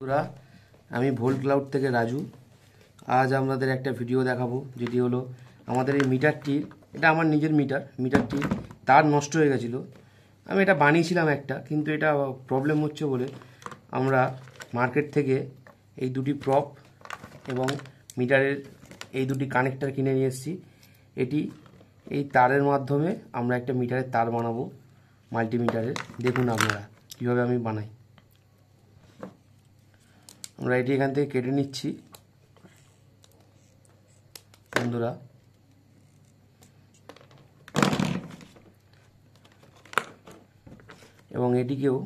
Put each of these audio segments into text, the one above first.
বন্ধুরা, আমি volt cloud থেকে রাজু। আজ আপনাদের একটা ভিডিও দেখাবো, যেটি হলো আমাদের এই মিটারটির, এটা আমার নিজের মিটারটির তার নষ্ট হয়ে গেছিলো। আমি এটা বানিয়েছিলাম একটা, কিন্তু এটা প্রবলেম হচ্ছে বলে আমরা মার্কেট থেকে এই দুটি প্রপ এবং মিটারের এই দুটি কানেক্টর কিনে নিয়ে এসেছি। এই তারের মাধ্যমে আমরা একটা মিটারের তার বানাবো মাল্টিমিটারের। দেখুন আপনারা কীভাবে আমি বানাই। আমরা এটি এখান থেকে কেটে নিচ্ছি বন্ধুরা। এবং এটিকেও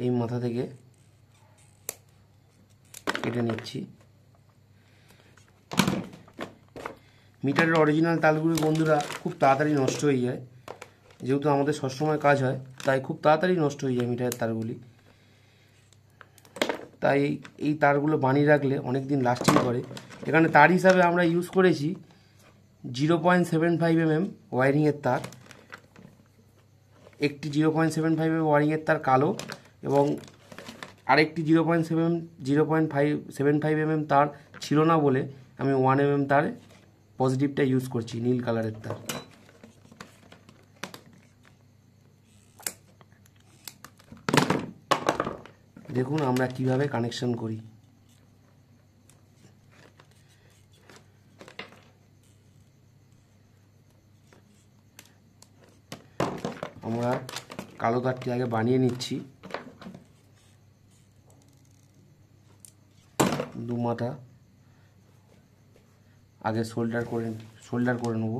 এই মাথা থেকে কেটে নিচ্ছি। মিটারের অরিজিনাল তারগুলি বন্ধুরা খুব তাড়াতাড়ি নষ্ট হয়ে যায়, যেহেতু আমাদের সবসময় কাজ হয়, তাই খুব তাড়াতাড়ি নষ্ট হয়ে যায় মিটারের তারগুলি। তাই এই তারগুলো বানিয়ে রাখলে অনেক দিন লাস্টিং করে। এখানে তার হিসাবে আমরা ইউজ করেছি 0.75 mm ওয়ারিংয়ের তার। একটি 0.75 mm ওয়ারিংয়ের তার কালো, এবং আরেকটি 0.75 mm তার ছিল না বলে আমি 1 mm তার পজিটিভটা ইউজ করছি, নীল কালারের তার। দেখুন আমরা কিভাবে কানেকশন করি। আমরা কালো তারটি আগে বানিয়ে নিচ্ছি, দু মাথা আগে সোল্ডার করে নেব।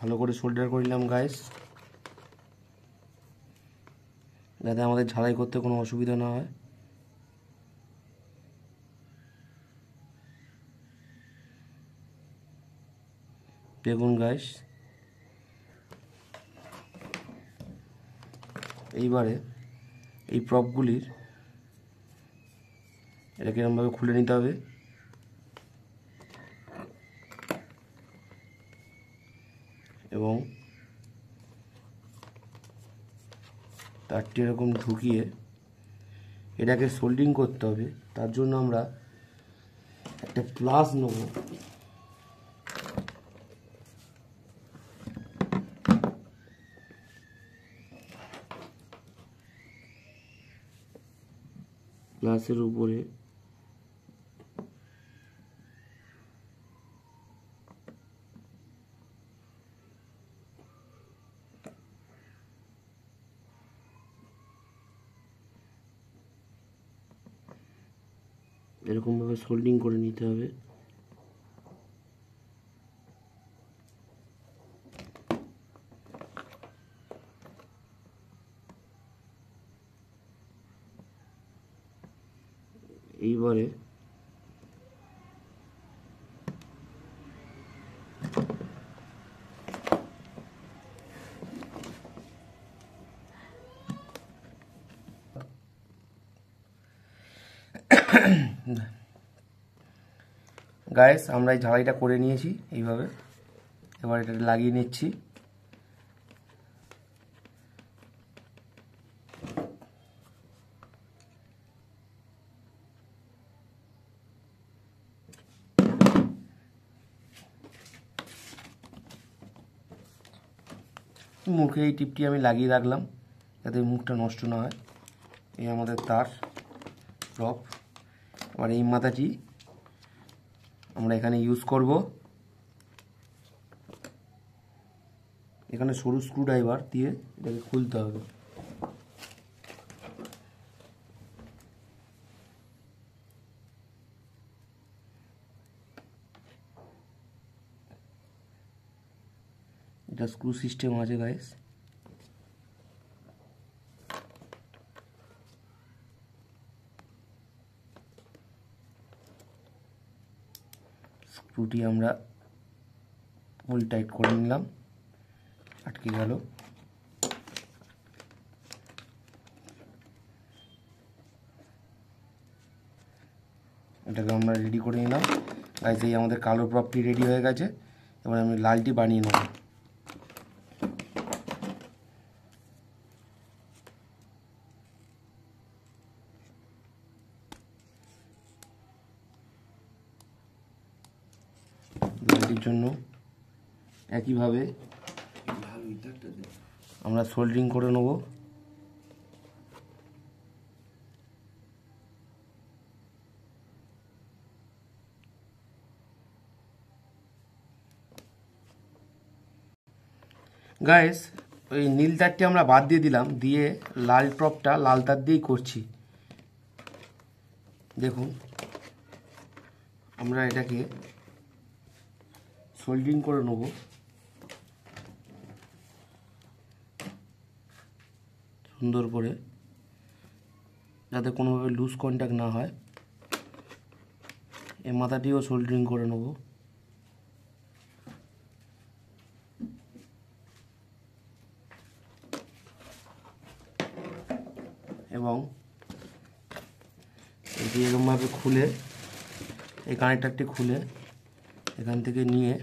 ভালো করে সোল্ডার করে নিলাম গাইস, যাতে আমাদের ঝালাই করতে কোনো অসুবিধা না হয়। দেখুন গাইস, এইবারে এই প্রপগুলির এটাকে এরকমভাবে খুলে নিতে হবে, এবং তারটি এরকম ঢুকিয়ে এটাকে সোল্ডিং করতে হবে। তার জন্য আমরা একটা প্লাস নেব, প্লাসের উপরে এরকমভাবে সোল্ডিং করে নিতে হবে। এইবারে গাইস আমরা এই ঝালাইটা করে নিয়েছি এইভাবে। এবার এটা লাগিয়ে নিচ্ছি। মুখে এই টিপটি আমি লাগিয়ে রাখলাম, যাতে মুখটা নষ্ট না হয়। এই আমাদের তার প্রপ। আবার এই মাথাটি আমরা এখানে ইউজ করব। এখানে সরু স্ক্রুড্রাইভার দিয়ে এটাকে খুলতে হবে। এটা স্ক্রু সিস্টেম আছে গাইস। স্ক্রুটি আমরা ফুল টাইট করে নিলাম, আটকে গেল। এটাকে আমরা রেডি করে নিলাম গাইস। এই আমাদের কালো প্রপটি রেডি হয়ে গেছে। এবার আমি লালটি বানিয়ে নেব। লালটির জন্য একইভাবে আমরা সোল্ডারিং করে নেব। গাইস ওই নীল তারটি আমরা বাদ দিয়ে দিলাম, দিয়ে লাল টপটা লাল তার দিয়েই করছি। দেখুন আমরা এটাকে সোল্ডারিং করে নেব সুন্দর করে, যাতে কোনোভাবে লুজ কন্ট্যাক্ট না হয়। এই মাথাটিও সোল্ডারিং করে নেব। এবং এটি এরকমভাবে খুলে, এই কানেক্টারটি খুলে এখান থেকে নিয়ে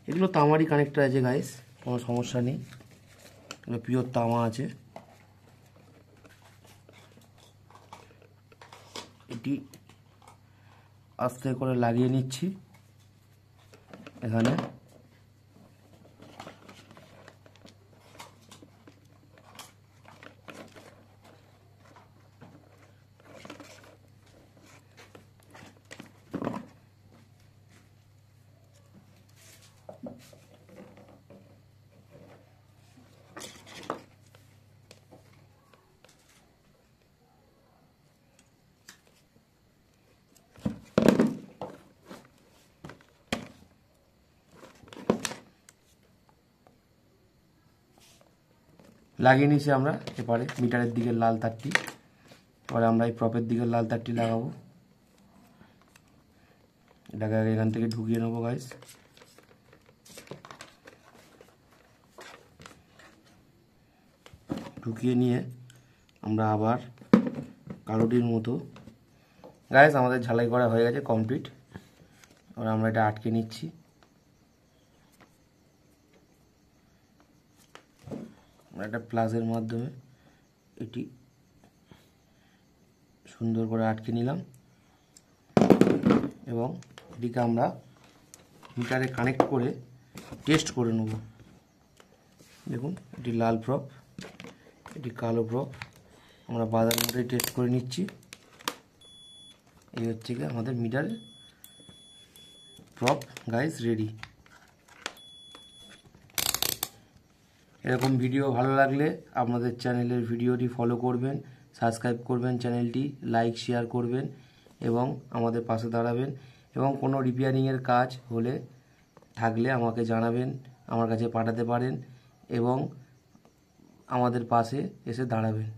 এগুলো তামারই কানেক্টার আছে গাইস, কোনো সমস্যা নেই, এগুলো পিওর তামা আছে। এটি আস্তে করে লাগিয়ে নিচ্ছি এখানে। লাগিয়ে নিয়েছি আমরা এবারে মিটারের দিকে লাল তারটি। এবারে আমরা এই প্রপের দিকে লাল তারটি লাগাবো। এটাকে এখান থেকে ঢুকিয়ে নেবো গাইস। ঢুকিয়ে নিয়ে আমরা আবার কালোটির মতো গাইস আমাদের ঝালাই করা হয়ে গেছে কমপ্লিট। এবার আমরা এটা আটকে নিচ্ছি। আমরা একটা প্লাসের মাধ্যমে এটি সুন্দর করে আটকে নিলাম এবং এটিকে আমরা মিটারে কানেক্ট করে টেস্ট করে নেব। দেখুন এটি লাল প্রপ, এটি কালো প্রপ, আমরা বাজার মধ্যে টেস্ট করে নিচ্ছি। এই হচ্ছে কি আমাদের মিটারে প্রপ গাইস রেডি। এরকম ভিডিও ভালো লাগলে আপনাদের চ্যানেলের ভিডিওটি ফলো করবেন, সাবস্ক্রাইব করবেন, চ্যানেলটি লাইক শেয়ার করবেন এবং আমাদের পাশে দাঁড়াবেন। এবং কোনো রিপেয়ারিংয়ের কাজ হলে থাকলে আমাকে জানাবেন, আমার কাছে পাঠাতে পারেন এবং আমাদের পাশে এসে দাঁড়াবেন।